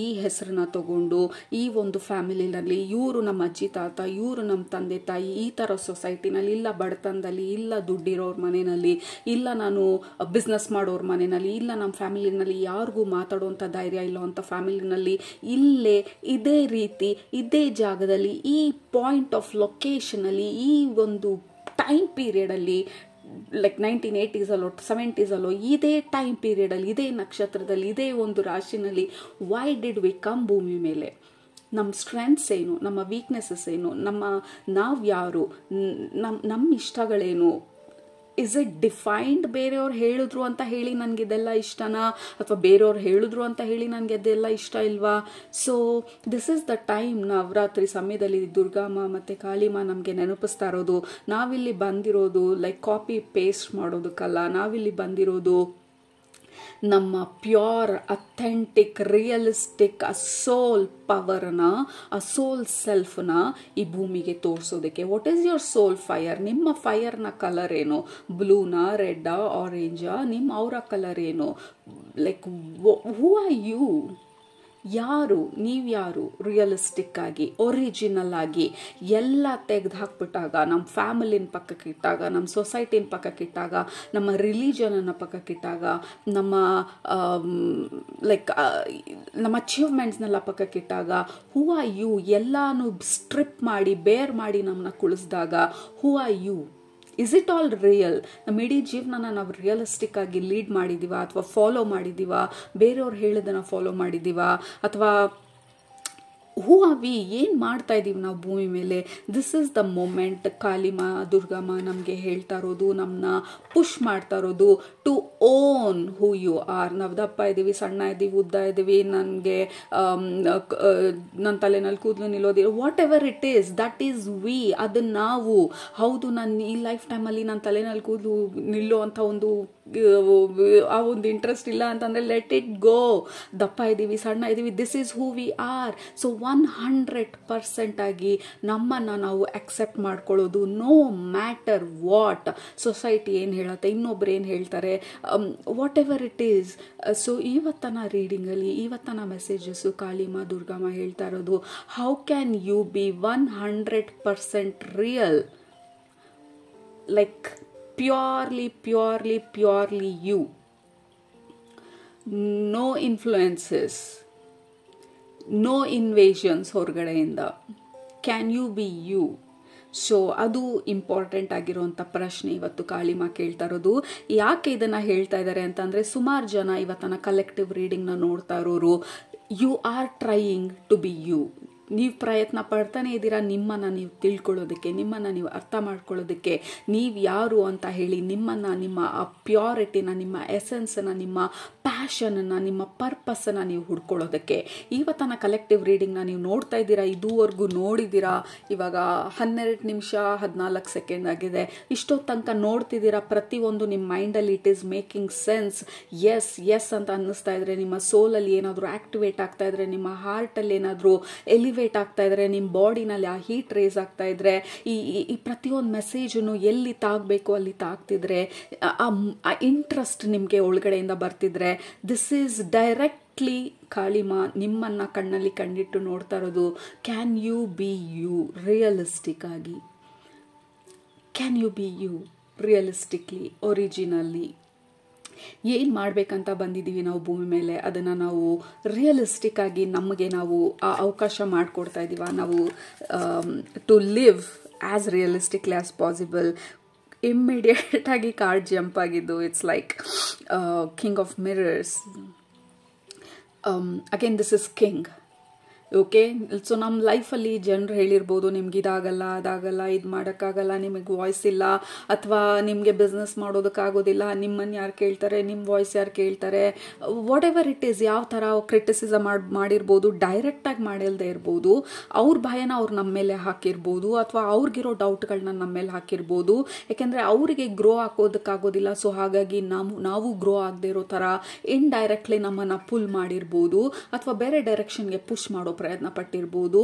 ಈ ಹೆಸರನ್ನ ತಗೊಂಡು ಈ ಒಂದು ಫ್ಯಾಮಿಲಿನಲ್ಲಿ ಇವರು ನಮ್ಮ ಅಜ್ಜಿ ತಾತ, ಇವರು ನಮ್ಮ ತಂದೆ ತಾಯಿ, ಈ ಥರ ಸೊಸೈಟಿನಲ್ಲಿ, ಇಲ್ಲ ಬಡತನದಲ್ಲಿ, ಇಲ್ಲ ದುಡ್ಡಿರೋರ ಮನೆಯಲ್ಲಿ, ಇಲ್ಲ ನಾನು ಬಿಸ್ನೆಸ್ ಮಾಡೋರ ಮನೆಯಲ್ಲಿ, ಇಲ್ಲ ನಮ್ಮ ಫ್ಯಾಮಿಲಿನಲ್ಲಿ ಯಾರಿಗೂ ಮಾತಾಡುವಂಥ ಧೈರ್ಯ ಇಲ್ಲವಂಥ ಫ್ಯಾಮಿಲಿನಲ್ಲಿ, ಇದೇ ರೀತಿ ಇದೇ ಜಾಗದಲ್ಲಿ ಈ ಪಾಯಿಂಟ್ ಆಫ್ ಲೊಕೇಶನಲ್ಲಿ ಈ ಒಂದು time ಪೀರಿಯಡಲ್ಲಿ like 1980s or 70s ಇದೇ ಟೈಮ್ ಪೀರಿಯಡಲ್ಲಿ, ಇದೇ ನಕ್ಷತ್ರದಲ್ಲಿ, ಇದೇ ಒಂದು ರಾಶಿನಲ್ಲಿ ವೈ ಡಿಡ್ ವಿ ಕಮ್ ಭೂಮಿ ಮೇಲೆ? ನಮ್ಮ ಸ್ಟ್ರೆಂತ್ಸ್ ಏನು, ನಮ್ಮ ವೀಕ್ನೆಸಸ್ ಏನು, ನಾವು ಯಾರು, ನಮ್ಮ ಇಷ್ಟಗಳೇನು? ಇಸ್ ಇಟ್ ಡಿಫೈನ್ಡ್ ಬೇರೆಯವ್ರು ಹೇಳಿದ್ರು ಅಂತ ಹೇಳಿ ನನಗಿದೆಲ್ಲ ಇಷ್ಟನಾ, ಅಥವಾ ಬೇರೆಯವ್ರು ಹೇಳಿದ್ರು ಅಂತ ಹೇಳಿ ನನಗೆ ಅದೆಲ್ಲ ಇಷ್ಟ ಇಲ್ವಾ? So this is the time. Navratri ಸಮಯದಲ್ಲಿ ದುರ್ಗಾಮ್ಮ ಮತ್ತು ಕಾಳಿಮ್ಮ ನಮಗೆ ನೆನಪಿಸ್ತಾ ಇರೋದು, ನಾವಿಲ್ಲಿ ಬಂದಿರೋದು ಲೈಕ್ ಕಾಪಿ ಪೇಸ್ಟ್ ಮಾಡೋದಕ್ಕಲ್ಲ, ನಾವಿಲ್ಲಿ ಬಂದಿರೋದು ನಮ್ಮ ಪ್ಯೂರ್ ಅಥೆಂಟಿಕ್ ರಿಯಲಿಸ್ಟಿಕ್ ಆ ಸೋಲ್ ಪವರ್ನ, ಆ ಸೋಲ್ ಸೆಲ್ಫ್ನ ಈ ಭೂಮಿಗೆ ತೋರಿಸೋದಕ್ಕೆ. What is your soul fire? ನಿಮ್ಮ ಫೈರ್ನ ಕಲರ್ ಏನು? ಬ್ಲೂನಾ, ರೆಡ್ಡಾ, ಆರೆಂಜಾ? ಅವರ ಕಲರ್ ಏನು? Like who are you? ಯಾರು ನೀವ್ಯಾರು? ರಿಯಲಿಸ್ಟಿಕ್ ಆಗಿ, ಒರಿಜಿನಲ್ ಆಗಿ ಎಲ್ಲ ತೆಗೆದು ಹಾಕ್ಬಿಟ್ಟಾಗ, ನಮ್ಮ ಫ್ಯಾಮಿಲಿನ ಪಕ್ಕಕ್ಕಿಟ್ಟಾಗ, ನಮ್ಮ ಸೊಸೈಟಿನ ಪಕ್ಕಕ್ಕಿಟ್ಟಾಗ, ನಮ್ಮ ರಿಲಿಜನನ್ನು ಪಕ್ಕಕ್ಕಿಟ್ಟಾಗ, ನಮ್ಮ ನಮ್ಮ ಅಚೀವ್ಮೆಂಟ್ಸ್ನೆಲ್ಲ ಪಕ್ಕಕ್ಕಿಟ್ಟಾಗ, ಹೂ ಆರ್ ಯು? ಎಲ್ಲಾನು ಸ್ಟ್ರಿಪ್ ಮಾಡಿ ಬೇರ್ ಮಾಡಿ ನಮ್ಮನ್ನ ಕುಳಿಸಿದಾಗ who are you? Is it all real? ನಮ್ಮ ಇಡೀ ಜೀವನನ ನಾವು ರಿಯಲಿಸ್ಟಿಕ್ ಆಗಿ ಲೀಡ್ ಮಾಡಿದ್ದೀವ, ಅಥವಾ ಫಾಲೋ ಮಾಡಿದ್ದೀವ, ಬೇರೆಯವ್ರು ಹೇಳಿದ್ದನ್ನು ಫಾಲೋ ಮಾಡಿದ್ದೀವ, ಅಥವಾ ಹೂ ಆರ್ ವಿ? ಏನು ಮಾಡ್ತಾ ಇದ್ದೀವಿ ನಾವು ಭೂಮಿ ಮೇಲೆ? This is the moment Kalimma Durgamma ನಮಗೆ ಹೇಳ್ತಾ ಇರೋದು, ನಮ್ಮನ್ನ ಪುಷ್ ಮಾಡ್ತಾ ಇರೋದು to own who you are. ನಾವು ದಪ್ಪ ಇದ್ದೀವಿ, ಸಣ್ಣ ಇದ್ದೀವಿ, ಉದ್ದ ಇದ್ದೀವಿ, ನನಗೆ ನನ್ನ ತಲೆನಲ್ಲಿ ಕೂದಲು ನಿಲ್ಲೋದಿಲ್ಲ, whatever it is, that is we. ಅದನ್ನು ನಾವು, ಹೌದು ನನ್ನ ಈ ಲೈಫ್ ಟೈಮಲ್ಲಿ ನನ್ನ ತಲೆನಲ್ಲಿ ಕೂದಲು ನಿಲ್ಲೋ ಅಂತ ಆ ಒಂದು ಇಂಟ್ರೆಸ್ಟ್ ಇಲ್ಲ ಅಂತಂದರೆ ಲೆಟ್ ಇಟ್ ಗೋ. ದಪ್ಪ ಇದ್ದೀವಿ, ಸಣ್ಣ ಇದ್ದೀವಿ, this is who we are. So 100% ಆಗಿ ನಮ್ಮನ್ನು ನಾವು ಅಕ್ಸೆಪ್ಟ್ ಮಾಡ್ಕೊಳ್ಳೋದು, ನೋ ಮ್ಯಾಟರ್ ವಾಟ್ ಸೊಸೈಟಿ ಏನು ಹೇಳುತ್ತೆ, ಇನ್ನೊಬ್ರು ಏನು ಹೇಳ್ತಾರೆ, whatever it is. So ಇವತ್ತನ ರೀಡಿಂಗಲ್ಲಿ, ಇವತ್ತನ ಮೆಸೇಜಸ್ಸು ಕಾಳಿಮ್ಮ ದುರ್ಗಮ್ಮ ಹೇಳ್ತಾ ಇರೋದು, how can you be 100% real, like purely you, no influences, no invasions ಹೊರಗಡೆಯಿಂದ. Can you be you? So ಅದು ಇಂಪಾರ್ಟೆಂಟ್ ಆಗಿರುವಂಥ ಪ್ರಶ್ನೆ ಇವತ್ತು ಕಾಳಿಮ್ಮ ಕೇಳ್ತಾ ಇರೋದು. ಯಾಕೆ ಇದನ್ನು ಹೇಳ್ತಾ ಇದ್ದಾರೆ ಅಂತಂದರೆ, ಸುಮಾರು ಜನ ಇವತ್ತನ ಕಲೆಕ್ಟಿವ್ ರೀಡಿಂಗ್ನ ನೋಡ್ತಾ ಇರೋರು, you are trying to be you. ನೀವು ಪ್ರಯತ್ನ ಪಡ್ತಾನೆ ಇದ್ದೀರಾ ನಿಮ್ಮನ್ನು ನೀವು ತಿಳ್ಕೊಳ್ಳೋದಕ್ಕೆ, ನಿಮ್ಮನ್ನು ನೀವು ಅರ್ಥ ಮಾಡ್ಕೊಳ್ಳೋದಕ್ಕೆ, ನೀವು ಯಾರು ಅಂತ ಹೇಳಿ ನಿಮ್ಮನ್ನು, ನಿಮ್ಮ ಆ ಪ್ಯೂರಿಟಿನ, ನಿಮ್ಮ ಎಸೆನ್ಸನ್ನು, ನಿಮ್ಮ ಪ್ಯಾಷನನ್ನು, ನಿಮ್ಮ ಪರ್ಪಸ್ಸನ್ನು ನೀವು ಹುಡ್ಕೊಳ್ಳೋದಕ್ಕೆ. ಇವತ್ತನ ಕಲೆಕ್ಟಿವ್ ರೀಡಿಂಗ್ನ ನೀವು ನೋಡ್ತಾ ಇದ್ದೀರಾ, ಇದುವರೆಗೂ ನೋಡಿದ್ದೀರಾ, ಇವಾಗ 12 ನಿಮಿಷ 14 ಸೆಕೆಂಡ್ ಆಗಿದೆ. ಇಷ್ಟೊತ್ತು ತನಕ ನೋಡ್ತಿದ್ದೀರಾ, ಪ್ರತಿಯೊಂದು ನಿಮ್ಮ ಮೈಂಡಲ್ಲಿ it is making sense. Yes ಅಂತ ಅನ್ನಿಸ್ತಾ ಇದ್ರೆ, ನಿಮ್ಮ ಸೋಲಲ್ಲಿ ಏನಾದರೂ ಆಕ್ಟಿವೇಟ್ ಆಗ್ತಾ ಇದ್ರೆ, ನಿಮ್ಮ ಹಾರ್ಟಲ್ಲಿ ಏನಾದರೂ ಎಲಿವೇಟ್ ಆಗ್ತಾ ಇದ್ರೆ, ನಿಮ್ಮ ಬಾಡಿನಲ್ಲಿ ಆ ಹೀಟ್ ರೇಸ್ ಆಗ್ತಾ ಇದ್ರೆ, ಈ ಪ್ರತಿಯೊಂದು ಮೆಸೇಜನ್ನು ಎಲ್ಲಿ ತಾಗಬೇಕು ಅಲ್ಲಿ ತಾಗ್ತಿದ್ರೆ, ಆ ಇಂಟ್ರೆಸ್ಟ್ ನಿಮಗೆ ಒಳಗಡೆಯಿಂದ ಬರ್ತಿದ್ರೆ, ದಿಸ್ ಈಸ್ ಡೈರೆಕ್ಟ್ಲಿ ಕಾಳಿಮ್ಮ ನಿಮ್ಮನ್ನ ಕಣ್ಣಲ್ಲಿ ಕಂಡಿಟ್ಟು ನೋಡ್ತಾ ಇರೋದು. Can you be you realistic ಆಗಿ? Can you be you realistically, originally? ಏನು ಮಾಡಬೇಕಂತ ಬಂದಿದ್ದೀವಿ ನಾವು ಭೂಮಿ ಮೇಲೆ, ಅದನ್ನು ನಾವು ರಿಯಲಿಸ್ಟಿಕ್ ಆಗಿ ನಮಗೆ ನಾವು ಆ ಅವಕಾಶ ಮಾಡಿಕೊಡ್ತಾ ಇದ್ದೀವ? ನಾವು to live as realistically as possible. Immediate ಆಗಿ ಕಾರ್ಡ್ ಜಂಪ್ ಆಗಿದ್ದು, it's like king of mirrors. Again this is king. Okay, so ನಮ್ಮ ಲೈಫಲ್ಲಿ ಜನರು ಹೇಳಿರ್ಬೋದು, ನಿಮ್ಗೆ ಇದಾಗಲ್ಲ, ಅದಾಗಲ್ಲ, ಇದು ಮಾಡೋಕ್ಕಾಗಲ್ಲ, ನಿಮಗೆ ವಾಯ್ಸ್ ಇಲ್ಲ, ಅಥವಾ ನಿಮಗೆ ಬಿಸ್ನೆಸ್ ಮಾಡೋದಕ್ಕಾಗೋದಿಲ್ಲ, ನಿಮ್ಮನ್ನು ಯಾರು ಕೇಳ್ತಾರೆ, ನಿಮ್ಮ ವಾಯ್ಸ್ ಯಾರು ಕೇಳ್ತಾರೆ, ವಾಟ್ ಎವರ್ ಇಟ್ ಈಸ್. ಯಾವ ಥರ ಕ್ರಿಟಿಸಿಸಮ್ ಮಾಡಿರ್ಬೋದು, ಡೈರೆಕ್ಟಾಗಿ ಮಾಡಿಲ್ಲದೆ ಇರ್ಬೋದು, ಅವ್ರ ಭಯನ ಅವ್ರು ನಮ್ಮ ಮೇಲೆ ಹಾಕಿರ್ಬೋದು, ಅಥವಾ ಅವ್ರಿಗಿರೋ ಡೌಟ್ಗಳನ್ನ ನಮ್ಮ ಮೇಲೆ ಹಾಕಿರ್ಬೋದು. ಯಾಕೆಂದರೆ ಅವರಿಗೆ ಗ್ರೋ ಹಾಕೋದಕ್ಕಾಗೋದಿಲ್ಲ, ಸೊ ಹಾಗಾಗಿ ನಾವು ಗ್ರೋ ಆಗದೆ ಇರೋ ಥರ ಇಂಡೈರೆಕ್ಟ್ಲಿ ನಮ್ಮನ್ನು ಪುಲ್ ಮಾಡಿರ್ಬೋದು, ಅಥವಾ ಬೇರೆ ಡೈರೆಕ್ಷನ್ಗೆ ಪುಷ್ ಮಾಡೋ ಪ್ರಯತ್ನ ಪಟ್ಟಿರ್ಬೋದು.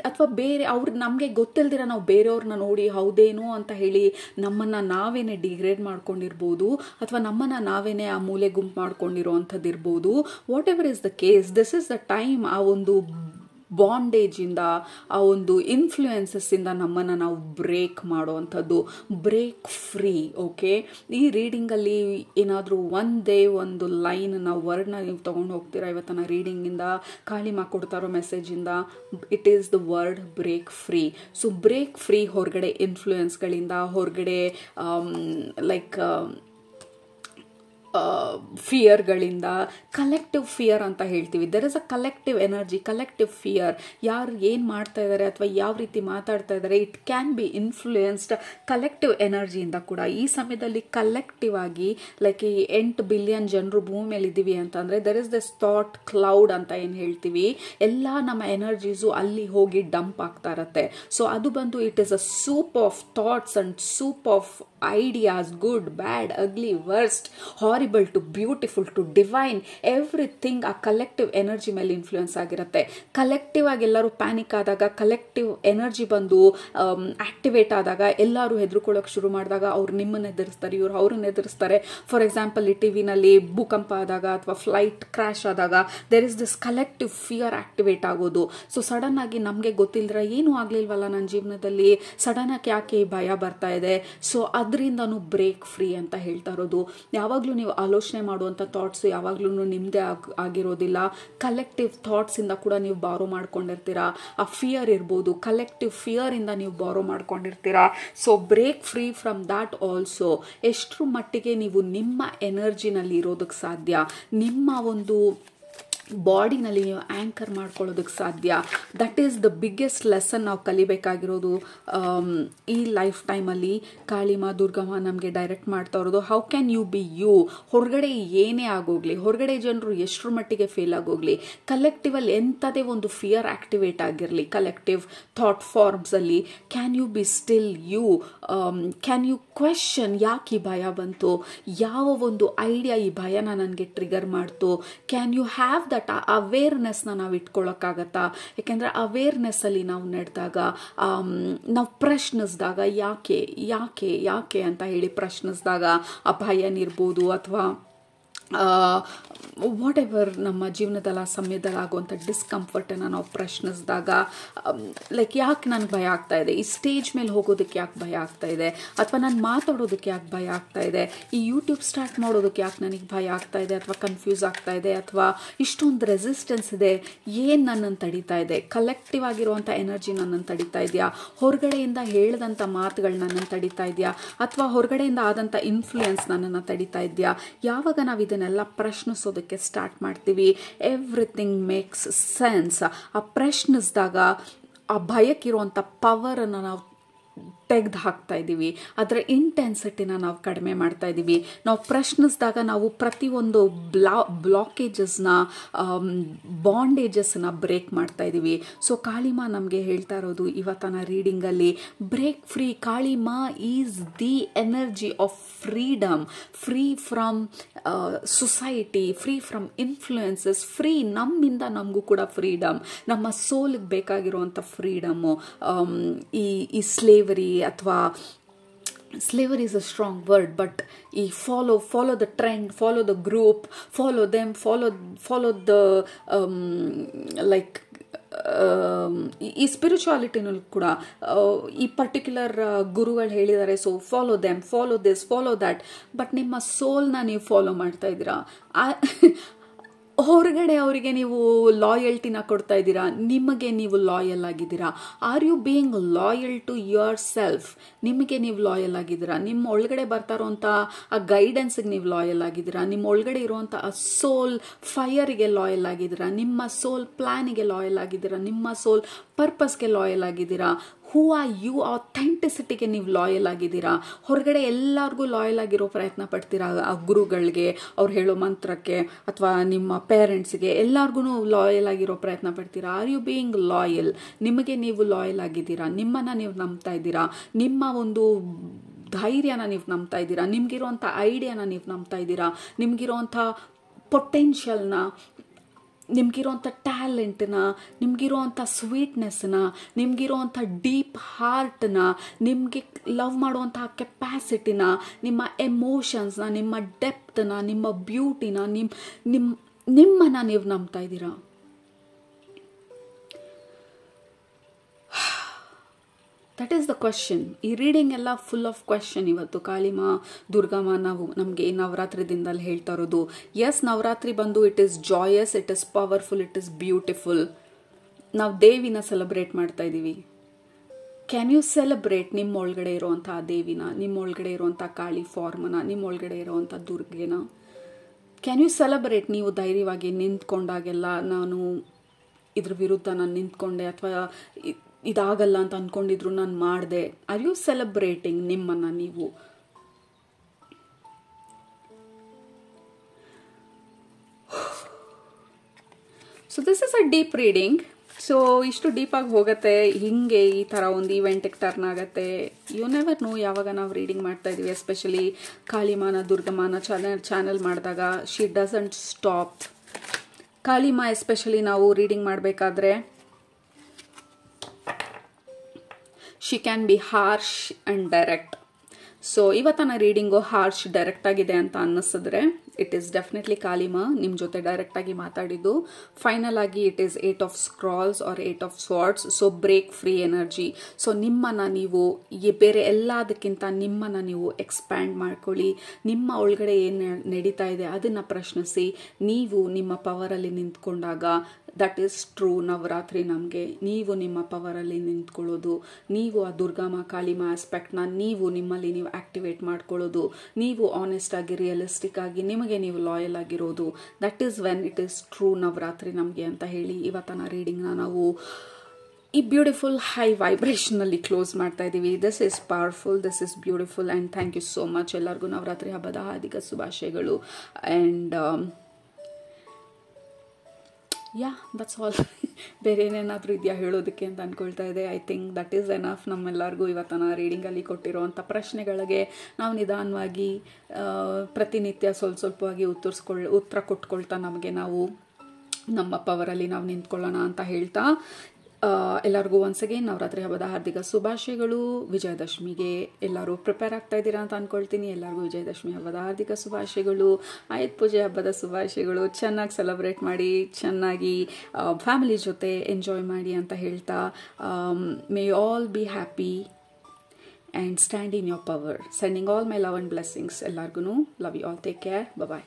ಅಥವಾ ಬೇರೆ ನಮಗೆ ಗೊತ್ತಿಲ್ದಿರ ನಾವು ಬೇರೆಯವ್ರನ್ನ ನೋಡಿ ಹೌದೇನೋ ಅಂತ ಹೇಳಿ ನಮ್ಮನ್ನು ನಾವೇನೆ ಡಿಗ್ರೇಡ್ ಮಾಡ್ಕೊಂಡಿರ್ಬೋದು, ಅಥವಾ ನಮ್ಮನ್ನು ನಾವೇನೆ ಆ ಮೂಲೆ ಗುಂಪು ಮಾಡ್ಕೊಂಡಿರೋ ಅಂಥದ್ದಿರ್ಬೋದು. Whatever is the case, this is the time ಆ ಒಂದು ಬಾಂಡೇಜಿಂದ, ಆ ಒಂದು ಇನ್ಫ್ಲೂಯೆನ್ಸಸ್ಸಿಂದ ನಮ್ಮನ್ನು ನಾವು ಬ್ರೇಕ್ ಮಾಡುವಂಥದ್ದು, ಬ್ರೇಕ್ ಫ್ರೀ. ಓಕೆ, ಈ ರೀಡಿಂಗಲ್ಲಿ ಏನಾದರೂ ಒಂದೇ ಒಂದು ಲೈನ್ ನಾವು ವರ್ಡ್ನ ನೀವು ತೊಗೊಂಡು ಹೋಗ್ತೀರಾ ಇವತ್ತಿನ ರೀಡಿಂಗಿಂದ, ಕಾಳಿಮಾ ಕೊಡ್ತಾರೋ ಮೆಸೇಜಿಂದ, it is the word break free. So break free ಹೊರಗಡೆ ಇನ್ಫ್ಲೂಯೆನ್ಸ್ಗಳಿಂದ, ಹೊರಗಡೆ ಲೈಕ್ ಫಿಯರ್ಗಳಿಂದ. ಕಲೆಕ್ಟಿವ್ ಫಿಯರ್ ಅಂತ ಹೇಳ್ತೀವಿ. There is a collective energy, collective fear. ಯಾರು ಏನು ಮಾಡ್ತಾ ಇದ್ದಾರೆ ಅಥವಾ ಯಾವ ರೀತಿ ಮಾತಾಡ್ತಾ ಇದ್ದಾರೆ, it can be influenced collective ಎನರ್ಜಿಯಿಂದ ಕೂಡ. ಈ ಸಮಯದಲ್ಲಿ ಕಲೆಕ್ಟಿವ್ ಆಗಿ ಲೈಕ್ ಈ 8 ಬಿಲಿಯನ್ ಜನರು ಭೂಮಿ ಮೇಲೆ ಇದ್ದೀವಿ ಅಂತಂದರೆ there is this thought cloud ಅಂತ ಏನು ಹೇಳ್ತೀವಿ, ಎಲ್ಲ ನಮ್ಮ ಎನರ್ಜೀಸು ಅಲ್ಲಿ ಹೋಗಿ ಡಂಪ್ ಆಗ್ತಾ ಇರತ್ತೆ. ಸೊ ಅದು ಬಂದು it is a soup of thoughts and soup of ideas, good, bad, ugly, worst, horrible to beautiful to divine, everything ಆ ಕಲೆಕ್ಟಿವ್ ಎನರ್ಜಿ ಮೇಲೆ ಇನ್ಫ್ಲೂಯೆನ್ಸ್ ಆಗಿರುತ್ತೆ. ಕಲೆಕ್ಟಿವ್ ಆಗಿ ಎಲ್ಲರೂ ಪ್ಯಾನಿಕ್ ಆದಾಗ, ಕಲೆಕ್ಟಿವ್ ಎನರ್ಜಿ ಬಂದು ಆಕ್ಟಿವೇಟ್ ಆದಾಗ, ಎಲ್ಲರೂ ಹೆದರ್ಕೊಳ್ಳೋಕೆ ಶುರು ಮಾಡಿದಾಗ ಅವ್ರು ನಿಮ್ಮನ್ನು ಎದುರಿಸ್ತಾರೆ, ಇವ್ರು ಅವ್ರನ್ನ ಎದುರಿಸ್ತಾರೆ. ಫಾರ್ ಎಕ್ಸಾಂಪಲ್ ಈ ಟಿವಿನಲ್ಲಿ ಭೂಕಂಪ ಆದಾಗ ಅಥವಾ ಫ್ಲೈಟ್ ಕ್ರ್ಯಾಶ್ ಆದಾಗ there is this collective fear activate ಆಗೋದು. ಸೊ ಸಡನ್ ಆಗಿ ನಮಗೆ ಗೊತ್ತಿಲ್ಲದ್ರೆ ಏನೂ ಆಗಲಿಲ್ವಲ್ಲ ನನ್ನ ಜೀವನದಲ್ಲಿ, ಸಡನ್ ಆಗಿ ಯಾಕೆ ಈ ಭಯ ಬರ್ತಾ ಇದೆ. ಸೊ ಅದರಿಂದನೂ ಬ್ರೇಕ್ ಫ್ರೀ ಅಂತ ಹೇಳ್ತಾ ಇರೋದು. ಯಾವಾಗಲೂ ನೀವು ಆಲೋಚನೆ ಮಾಡುವಂಥ ಥಾಟ್ಸು ಯಾವಾಗಲೂ ನಿಮ್ಮದೇ ಆಗಿರೋದಿಲ್ಲ. ಕಲೆಕ್ಟಿವ್ ಥಾಟ್ಸಿಂದ ಕೂಡ ನೀವು ಬಾರೋ ಮಾಡ್ಕೊಂಡಿರ್ತೀರಾ. ಆ ಫಿಯರ್ ಇರ್ಬೋದು, ಕಲೆಕ್ಟಿವ್ ಫಿಯರಿಂದ ನೀವು ಬಾರೋ ಮಾಡ್ಕೊಂಡಿರ್ತೀರಾ. So break free from that also. ಎಷ್ಟರ ಮಟ್ಟಿಗೆ ನೀವು ನಿಮ್ಮ ಎನರ್ಜಿನಲ್ಲಿ ಇರೋದಕ್ಕೆ ಸಾಧ್ಯ, ನಿಮ್ಮ ಒಂದು ಬಾಡಿನಲ್ಲಿ ನೀವು ಆ್ಯಂಕರ್ ಮಾಡ್ಕೊಳ್ಳೋದಕ್ಕೆ ಸಾಧ್ಯ. That is the biggest lesson ನಾವು ಕಲಿಬೇಕಾಗಿರೋದು ಈ ಲೈಫ್ ಟೈಮಲ್ಲಿ. ಕಾಳಿಮಾ ದುರ್ಗಮ್ಮ ನಮಗೆ ಡೈರೆಕ್ಟ್ ಮಾಡ್ತಾ ಇರೋದು, how can you be you. ಹೊರಗಡೆ ಏನೇ ಆಗೋಗ್ಲಿ, ಹೊರಗಡೆ ಜನರು ಎಷ್ಟರ ಮಟ್ಟಿಗೆ ಫೇಲ್ ಆಗೋಗ್ಲಿ, ಕಲೆಕ್ಟಿವಲ್ಲಿ ಎಂಥದೇ ಒಂದು ಫಿಯರ್ ಆಕ್ಟಿವೇಟ್ ಆಗಿರಲಿ ಕಲೆಕ್ಟಿವ್ ಥಾಟ್ ಫಾರ್ಮ್ಸಲ್ಲಿ, can you be still you. Can you question, ಯಾಕೆ ಈ ಭಯ ಬಂತು, ಯಾವ ಒಂದು ಐಡಿಯಾ ಈ ಭಯನ ನನಗೆ ಟ್ರಿಗರ್ ಮಾಡ್ತು. ಕ್ಯಾನ್ ಯು ಹ್ಯಾವ್ ದಟ್ ಅವೇರ್ನೆಸ್ನ ನಾವು ಇಟ್ಕೊಳ್ಳೋಕ್ಕಾಗತ್ತಾ. ಯಾಕೆಂದರೆ ಅವೇರ್ನೆಸ್ಸಲ್ಲಿ ನಾವು ನಡೆದಾಗ, ನಾವು ಪ್ರಶ್ನಿಸಿದಾಗ, ಯಾಕೆ ಯಾಕೆ ಯಾಕೆ ಅಂತ ಹೇಳಿ ಪ್ರಶ್ನಿಸಿದಾಗ ಆ ಭಯನಿರ್ಬೋದು ಅಥವಾ ವಾಟ್ ಎವರ್ ನಮ್ಮ ಜೀವನದಲ್ಲಿ ಆ ಸಮಯದಲ್ಲಿ ಆಗುವಂಥ ಡಿಸ್ಕಂಫರ್ಟನ್ನು ನಾವು ಪ್ರಶ್ನಿಸಿದಾಗ, ಲೈಕ್ ಯಾಕೆ ನನಗೆ ಭಯ ಆಗ್ತಾ ಇದೆ, ಈ ಸ್ಟೇಜ್ ಮೇಲೆ ಹೋಗೋದಕ್ಕೆ ಯಾಕೆ ಭಯ ಆಗ್ತಾ ಇದೆ, ಅಥವಾ ನಾನು ಮಾತಾಡೋದಕ್ಕೆ ಯಾಕೆ ಭಯ ಆಗ್ತಾ ಇದೆ, ಈ ಯೂಟ್ಯೂಬ್ ಸ್ಟಾರ್ಟ್ ಮಾಡೋದಕ್ಕೆ ಯಾಕೆ ನನಗೆ ಭಯ ಆಗ್ತಾ ಇದೆ ಅಥವಾ ಕನ್ಫ್ಯೂಸ್ ಆಗ್ತಾ ಇದೆ, ಅಥವಾ ಇಷ್ಟೊಂದು ರೆಸಿಸ್ಟೆನ್ಸ್ ಇದೆ, ಏನು ನನ್ನನ್ನು ತಡೀತಾ ಇದೆ. ಕಲೆಕ್ಟಿವ್ ಆಗಿರುವಂಥ ಎನರ್ಜಿ ನನ್ನನ್ನು ತಡೀತಾ ಇದೆಯಾ, ಹೊರಗಡೆಯಿಂದ ಹೇಳಿದಂಥ ಮಾತುಗಳು ನನ್ನನ್ನು ತಡೀತಾ ಇದೆಯಾ, ಅಥವಾ ಹೊರಗಡೆಯಿಂದ ಆದಂಥ ಇನ್ಫ್ಲೂಯೆನ್ಸ್ ನನ್ನನ್ನು ತಡೀತಾ ಇದೆಯಾ. ಯಾವಾಗ ನಾವು ಇದನ್ನೆಲ್ಲ ಪ್ರಶ್ನಿಸೋದಕ್ಕೆ ಸ್ಟಾರ್ಟ್ ಮಾಡ್ತೀವಿ, ಎವ್ರಿಥಿಂಗ್ ಮೇಕ್ಸ್ ಸೆನ್ಸ್. ಆ ಪ್ರಶ್ನಿಸಿದಾಗ ಆ ಭಯಕ್ಕಿರುವಂಥ ಪವರನ್ನು ನಾವು ತೆಗೆದು ಹಾಕ್ತಾ ಇದ್ದೀವಿ, ಅದರ ಇಂಟೆನ್ಸಿಟಿನ ನಾವು ಕಡಿಮೆ ಮಾಡ್ತಾ ಇದ್ದೀವಿ. ನಾವು ಪ್ರಶ್ನಿಸಿದಾಗ ನಾವು ಪ್ರತಿಯೊಂದು ಬ್ಲಾಕೇಜಸ್ನ, ಬಾಂಡೇಜಸ್ನ ಬ್ರೇಕ್ ಮಾಡ್ತಾ ಇದ್ದೀವಿ. ಸೊ ಕಾಳಿಮಾ ನಮಗೆ ಹೇಳ್ತಾ ಇರೋದು ಇವತ್ತಿನ ರೀಡಿಂಗಲ್ಲಿ, break free. Kalima is the energy of freedom, free from society, free from influences, free ನಮ್ಮಿಂದ ನಮಗೂ ಕೂಡ ಫ್ರೀಡಮ್, ನಮ್ಮ ಸೋಲ್ಗೆ ಬೇಕಾಗಿರುವಂಥ ಫ್ರೀಡಮ್ಮು. ಈ ಸ್ಲೇವರಿ ಅಥವಾ slavery is a strong word, but follow the trend, follow the group, follow them, follow the like ಈ ಸ್ಪಿರಿಚುವಾಲಿಟಿನಲ್ಲೂ ಕೂಡ ಈ ಪರ್ಟಿಕ್ಯುಲರ್ ಗುರುಗಳು ಹೇಳಿದ್ದಾರೆ, so follow them, follow this, follow that. But ನಿಮ್ಮ ಸೋಲ್ನ ನೀವು ಫಾಲೋ ಮಾಡ್ತಾ ಇದ್ದೀರಾ, ಹೊರಗಡೆ ಅವರಿಗೆ ನೀವು ಲಾಯಲ್ಟಿನ ಕೊಡ್ತಾ ಇದ್ದೀರಾ, ನಿಮಗೆ ನೀವು ಲಾಯಲ್ ಆಗಿದ್ದೀರಾ. Are you being loyal to yourself? ನಿಮಗೆ ನೀವು ಲಾಯಲ್ ಆಗಿದ್ದೀರಾ, ನಿಮ್ಮ ಒಳಗಡೆ ಬರ್ತಾ ಇರೋಂಥ ಆ ಗೈಡೆನ್ಸ್ಗೆ ನೀವು ಲಾಯಲ್ ಆಗಿದ್ದೀರಾ, ನಿಮ್ಮ ಒಳಗಡೆ ಇರುವಂಥ ಆ ಸೋಲ್ ಫೈರಿಗೆ ಲಾಯಲ್ ಆಗಿದ್ದೀರಾ, ನಿಮ್ಮ ಸೋಲ್ ಪ್ಲ್ಯಾನಿಗೆ ಲಾಯಲ್ ಆಗಿದ್ದೀರಾ, ನಿಮ್ಮ ಸೋಲ್ ಪರ್ಪಸ್ಗೆ ಲಾಯಲ್ ಆಗಿದ್ದೀರಾ. ಹೂ ಆರ್ ಯು, ಅಥೆಂಟಿಸಿಟಿಗೆ ನೀವು ಲಾಯಲ್ ಆಗಿದ್ದೀರಾ. ಹೊರಗಡೆ ಎಲ್ಲರಿಗೂ ಲಾಯಲ್ ಆಗಿರೋ ಪ್ರಯತ್ನ ಪಡ್ತೀರಾ, ಆ ಗುರುಗಳಿಗೆ, ಅವ್ರು ಹೇಳೋ ಮಂತ್ರಕ್ಕೆ, ಅಥವಾ ನಿಮ್ಮ ಪೇರೆಂಟ್ಸ್ಗೆ, ಎಲ್ಲರಿಗೂ ಲಾಯಲ್ ಆಗಿರೋ ಪ್ರಯತ್ನ ಪಡ್ತೀರಾ. Are you being loyal? ನಿಮಗೆ ನೀವು ಲಾಯಲ್ ಆಗಿದ್ದೀರಾ, ನಿಮ್ಮನ್ನು ನೀವು ನಂಬ್ತಾ ಇದ್ದೀರಾ, ನಿಮ್ಮ ಒಂದು ಧೈರ್ಯನ ನೀವು ನಂಬ್ತಾ ಇದ್ದೀರಾ, ನಿಮಗಿರುವಂಥ ಐಡಿಯಾನ ನೀವು ನಂಬ್ತಾ ಇದ್ದೀರಾ, ನಿಮಗಿರುವಂಥ ಪೊಟೆನ್ಷಿಯಲ್ನ, ನಿಮಗಿರೋವಂಥ ಟ್ಯಾಲೆಂಟನ್ನ, ನಿಮಗಿರೋವಂಥ ಸ್ವೀಟ್ನೆಸ್ನ, ನಿಮಗಿರೋವಂಥ ಡೀಪ್ ಹಾರ್ಟ್ನ, ನಿಮಗೆ ಲವ್ ಮಾಡುವಂತಹ ಕೆಪ್ಯಾಸಿಟಿನ, ನಿಮ್ಮ ಎಮೋಷನ್ಸ್ನ, ನಿಮ್ಮ ಡೆಪ್ತನ್ನ, ನಿಮ್ಮ ಬ್ಯೂಟಿನ, ನಿಮ್ಮನ್ನು ನೀವು ನಂಬ್ತಾ ಇದ್ದೀರಾ. That is the question. ಈ ರೀಡಿಂಗ್ ಎಲ್ಲ ಫುಲ್ ಆಫ್ ಕ್ವೆಶನ್ ಇವತ್ತು. ಕಾಳಿಮಾ ದುರ್ಗಮ್ಮ ನಾವು ನಮಗೆ ನವರಾತ್ರಿ ದಿನದಲ್ಲಿ ಹೇಳ್ತಾ ಇರೋದು. ಎಸ್, ನವರಾತ್ರಿ ಬಂದು it is joyous, it is powerful, it is beautiful. ನಾವು ದೇವಿನ ಸೆಲೆಬ್ರೇಟ್ ಮಾಡ್ತಾ ಇದ್ದೀವಿ. ಕ್ಯಾನ್ ಯು ಸೆಲೆಬ್ರೇಟ್ ನಿಮ್ಮ ಒಳಗಡೆ ಇರುವಂಥ ದೇವಿನ, ನಿಮ್ಮ ಒಳಗಡೆ ಇರುವಂಥ ಕಾಳಿ ಫಾರ್ಮನ, ನಿಮ್ಮ ಒಳಗಡೆ ಇರುವಂಥ ದುರ್ಗೆನ? Can you celebrate? ನೀವು ಧೈರ್ಯವಾಗಿ ನಿಂತ್ಕೊಂಡಾಗೆಲ್ಲ ನಾನು ಇದ್ರ ವಿರುದ್ಧ ನಾನು ನಿಂತ್ಕೊಂಡೆ ಅಥವಾ ಇದಾಗಲ್ಲ ಅಂತ ಅಂದ್ಕೊಂಡಿದ್ರು ನಾನು ಮಾಡಿದೆ. ಆರ್ ಯು ಸೆಲೆಬ್ರೇಟಿಂಗ್ ನಿಮ್ಮನ್ನು ನೀವು? So this is a deep reading. So ಇಷ್ಟು ಡೀಪಾಗಿ ಹೋಗುತ್ತೆ, ಹಿಂಗೆ ಈ ಥರ ಒಂದು ಇವೆಂಟಿಗೆ ಟರ್ನ್ ಆಗುತ್ತೆ. ಯು ನೆವರ್ ನೋ ಯಾವಾಗ ನಾವು ರೀಡಿಂಗ್ ಮಾಡ್ತಾ ಇದ್ದೀವಿ. ಎಸ್ಪೆಷಲಿ ಕಾಳಿಮಾನ ದುರ್ಗಮ್ಮನ ಚಾನೆಲ್ ಮಾಡಿದಾಗ ಶಿ ಡಸಂಟ್ ಸ್ಟಾಪ್. ಕಾಳಿಮಾ ಎಸ್ಪೆಷಲಿ ನಾವು ರೀಡಿಂಗ್ ಮಾಡಬೇಕಾದ್ರೆ she can be harsh and direct. So ಇವತ್ತಿನ ರೀಡಿಂಗು ಹಾರ್ಶ್ ಡೈರೆಕ್ಟ್ ಆಗಿದೆ ಅಂತ ಅನ್ನಿಸಿದ್ರೆ ಇಟ್ ಈಸ್ ಡೆಫಿನೆಟ್ಲಿ ಕಾಳಿಮಾ ನಿಮ್ಮ ಜೊತೆ ಡೈರೆಕ್ಟಾಗಿ ಮಾತಾಡಿದ್ದು. ಫೈನಲ್ ಆಗಿ it is 8 of ಸ್ಕ್ರಾಲ್ಸ್ are 8 of swords. So break free energy. So ನಿಮ್ಮನ್ನು ನೀವು ಬೇರೆ ಎಲ್ಲದಕ್ಕಿಂತ ನಿಮ್ಮನ್ನು ನೀವು ಎಕ್ಸ್ಪ್ಯಾಂಡ್ ಮಾಡ್ಕೊಳ್ಳಿ. ನಿಮ್ಮ ಒಳಗಡೆ ಏನು ನಡೀತಾ ಇದೆ ಅದನ್ನು ಪ್ರಶ್ನಿಸಿ. ನೀವು ನಿಮ್ಮ ಪವರಲ್ಲಿ ನಿಂತ್ಕೊಂಡಾಗ ದಟ್ ಈಸ್ ಟ್ರೂ ನವರಾತ್ರಿ ನಮಗೆ. ನೀವು ನಿಮ್ಮ ಪವರಲ್ಲಿ ನಿಂತ್ಕೊಳ್ಳೋದು, ನೀವು ಆ ದುರ್ಗಮ್ಮ ಕಾಳಿಮಾ ಆಸ್ಪೆಕ್ಟ್ನ ನೀವು ನಿಮ್ಮಲ್ಲಿ ನೀವು ಆಕ್ಟಿವೇಟ್ ಮಾಡ್ಕೊಳ್ಳೋದು, ನೀವು ಆನೆಸ್ಟ್ ಆಗಿ ರಿಯಲಿಸ್ಟಿಕ್ ಆಗಿ ನಿಮಗೆ ನೀವು ಲಾಯಲ್ ಆಗಿರೋದು, that is when it is true Navratri ನಮಗೆ ಅಂತ ಹೇಳಿ ಇವತ್ತಿನ ರೀಡಿಂಗ್ನ ನಾವು ಈ ಬ್ಯೂಟಿಫುಲ್ ಹೈ ವೈಬ್ರೇಷನಲ್ಲಿ ಕ್ಲೋಸ್ ಮಾಡ್ತಾ ಇದ್ದೀವಿ. This is powerful, this is beautiful and thank you so much. ಎಲ್ಲರಿಗೂ ನವರಾತ್ರಿ ಹಬ್ಬದ ಹಾರ್ದಿಕ ಶುಭಾಶಯಗಳು. And yeah that's all. ಬೇರೆ ಏನೇನಾದರೂ ಇದೆಯಾ ಹೇಳೋದಕ್ಕೆ ಅಂತ ಅಂದ್ಕೊಳ್ತಾ ಇದೆ. I think that is enough. ನಮ್ಮೆಲ್ಲರಿಗೂ ಇವತ್ತಿನ ರೀಡಿಂಗಲ್ಲಿ ಕೊಟ್ಟಿರೋವಂಥ ಪ್ರಶ್ನೆಗಳಿಗೆ ನಾವು ನಿಧಾನವಾಗಿ ಪ್ರತಿನಿತ್ಯ ಸ್ವಲ್ಪವಾಗಿ ಉತ್ತರ ಕೊಟ್ಕೊಳ್ತಾ ನಮಗೆ ನಾವು ನಮ್ಮ ಪವರಲ್ಲಿ ನಾವು ನಿಂತ್ಕೊಳ್ಳೋಣ ಅಂತ ಹೇಳ್ತಾ ಎಲ್ಲರಿಗೂ ಒನ್ಸ್ ಅಗೇನ್ ನವರಾತ್ರಿ ಹಬ್ಬದ ಹಾರ್ದಿಕ ಶುಭಾಶಯಗಳು. ವಿಜಯದಶಮಿಗೆ ಎಲ್ಲರೂ ಪ್ರಿಪೇರ್ ಆಗ್ತಾ ಇದ್ದೀರಾ ಅಂತ ಅಂದ್ಕೊಳ್ತೀನಿ. ಎಲ್ಲರಿಗೂ ವಿಜಯದಶಮಿ ಹಬ್ಬದ ಹಾರ್ದಿಕ ಶುಭಾಶಯಗಳು, ಆಯುಧ ಪೂಜೆ ಹಬ್ಬದ ಶುಭಾಶಯಗಳು. ಚೆನ್ನಾಗಿ ಸೆಲೆಬ್ರೇಟ್ ಮಾಡಿ, ಚೆನ್ನಾಗಿ ಫ್ಯಾಮಿಲಿ ಜೊತೆ ಎಂಜಾಯ್ ಮಾಡಿ ಅಂತ ಹೇಳ್ತಾ may you all be happy and stand in your power. Sending all my love and blessings. ಎಲ್ಲರಿಗೂ love you all. Take care. Bye.